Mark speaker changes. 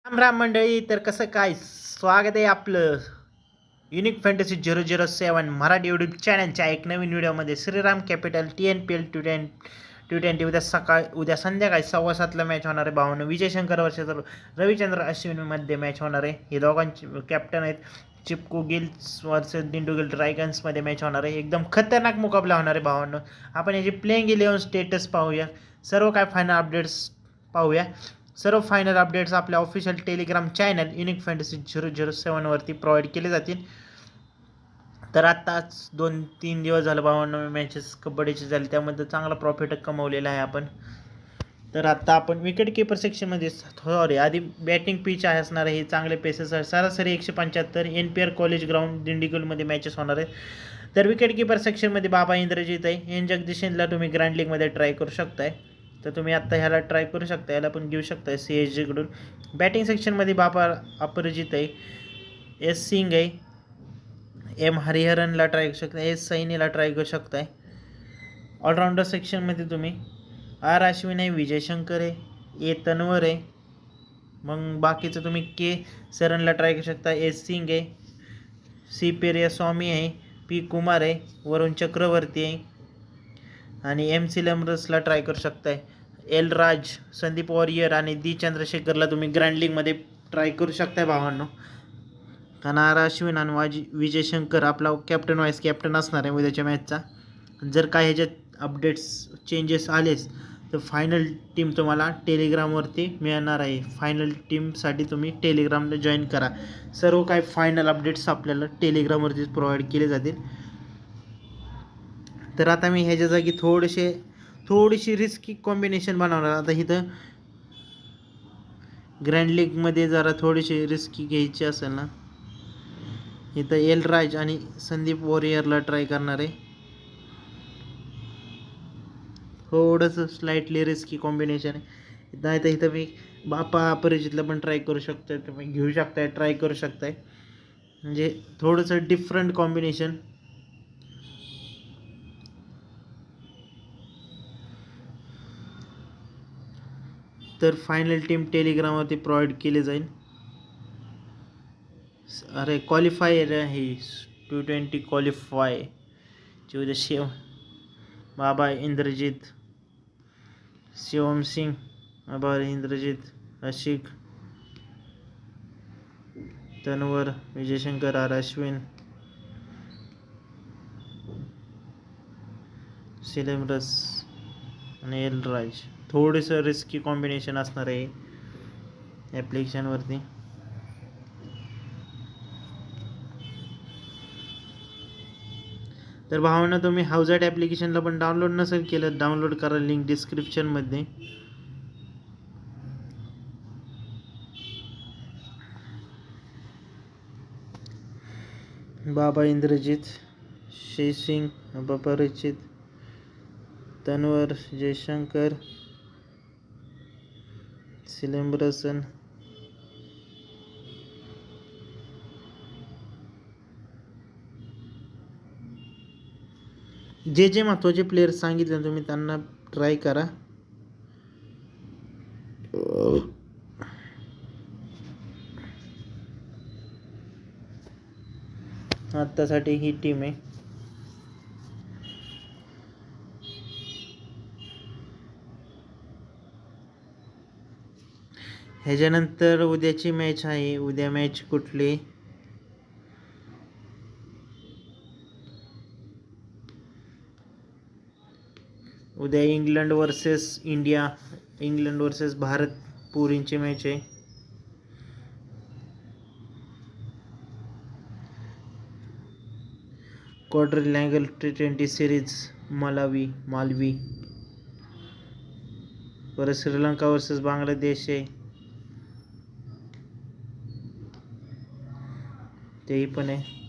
Speaker 1: राम राम मंडळी. तर कसं काय स्वागत आहे आपलं युनिक फॅन्टसी 007 मराठी यूट्यूब चॅनलच्या एक नवीन व्हिडिओमध्ये. श्रीराम कॅपिटल TNPL T20 उद्या संध्याकाळी 7:15 मॅच होणार आहे. भावना विजय शंकर वर्षाचं रविचंद्र अश्विनमध्ये मॅच होणार आहे. हे दोघांचे कॅप्टन आहेत. चिपकू गिल्स वर्सेस दिंडुगल ड्रॅगन्समध्ये मॅच होणार आहे. एकदम खतरनाक मुकाबला होणार आहे भावांनो. आपण याची प्लेइंग 11 स्टेटस पाहूया. सर्व काय फायनल अपडेट्स पाहूया. सर्व फायनल अपडेट्स आपल्या official Telegram channel unique fantasy 007 वरती प्रोव्हाइड केले जातील. तर आत्ताच 2-3 दिवस झालं भावांनो मॅचेस कबड्डीचे झाले, त्यामध्ये चांगला प्रॉफिट कमवलेला आहे आपण. तर आत्ता आपण विकेट किपर सेक्शनमध्ये आधी बॅटिंग पिच आहे असणार आहे. हे चांगले पेसेस आहे. सरासरी 175 NPR कॉलेज ग्राउंड दिंडीगुलमध्ये मॅचेस होणार आहेत. तर विकेट किपर सेक्शनमध्ये बाबा इंद्रजित आहे. एन जगदीशनला तुम्ही ग्रँड लीगमध्ये ट्राय करू शकताय. तर तुम्ही आत्ता ह्याला ट्राय करू शकता, याला पण घेऊ शकताय CSGकडून. बॅटिंग सेक्शनमध्ये बाबा अपराजित आहे. S सिंग आहे. M हरिहरनला ट्राय करू शकता. S सैनीला ट्राय करू शकताय. ऑलराऊंडर सेक्शनमध्ये तुम्ही R अश्विन आहे, विजय शंकर आहे, A तन्वर आहे. मग बाकीचं तुम्ही K सरनला ट्राय करू शकता. S सिंग आहे, C पेरियास्वामी आहे, P कुमार आहे, वरुण चक्रवर्ती आहे आणि M सिलेमरसला ट्राय करू शकताय. L राज, संदीप वॉरियर आणि D चंद्रशेखरला तुम्ही ग्रँड लीगमध्ये ट्राय करू शकताय भावांनो. कारण R अश्विन आणि विजय शंकर आपला कॅप्टन व्हाईस कॅप्टन असणार आहे उद्याच्या मॅचचा. जर काय ह्याच्यात अपडेट्स चेंजेस आलेच तर फायनल टीम तुम्हाला टेलिग्रामवरती मिळणार आहे. फायनल टीमसाठी तुम्ही टेलिग्रामला जॉईन करा. सर्व काय फायनल अपडेट्स आपल्याला टेलिग्रामवरतीच प्रोव्हाइड केले जातील. तर आता मी ह्याच्या जागी थोडीशी रिस्की कॉम्बिनेशन बनवणार. आता इथं ग्रँड लीगमध्ये जरा थोडीशी रिस्की घ्यायची असेल ना, इथं एल राज आणि संदीप वॉरियरला ट्राय करणार आहे. थोडंसं स्लाइटली रिस्की कॉम्बिनेशन आहे. नाही तर इथं मी बापा अपरिजितला पण ट्राय करू शकताय, तुम्ही घेऊ शकताय, ट्राय करू शकताय. म्हणजे थोडंसं डिफरंट कॉम्बिनेशन. तर फायनल टीम टेलिग्रामवरती प्रोव्हाइड केली जाईल. अरे क्वालिफायर आहे, T20 क्वालिफाय ची उद्या बाबा इंद्रजित, शिवम सिंग, बाबा इंद्रजित, आशिक, तन्वर, विजय शंकर, R अश्विन, सिलेमरस आणि एल राज. थोडंसं रिस्की कॉम्बिनेशन असणार आहे ॲप्लिकेशनवरती. तर भावना तुम्ही हाऊजॅट ॲप्लिकेशनला पण डाउनलोड नसेल केलं, डाउनलोड करा, लिंक डिस्क्रिप्शनमध्ये. बाबा इंद्रजित, शेसिंग, अपरिचित, तन्वर, जयशंकर, सिलेम्बरसन, जे महत्त्वाचे प्लेयर्स सांगितले तुम्ही त्यांना ट्राय करा. आत्तासाठी ही टीम आहे. ह्याच्यानंतर उद्याची मॅच आहे. उद्या मॅच कुठली? उद्या England versus India, England versus Bharat पुरींची मॅच आहे. क्वाड्रिलॅंगल T20 सिरीज मालवी. परत श्रीलंका वर्सेस बांगलादेश आहे, तेही पण आहे.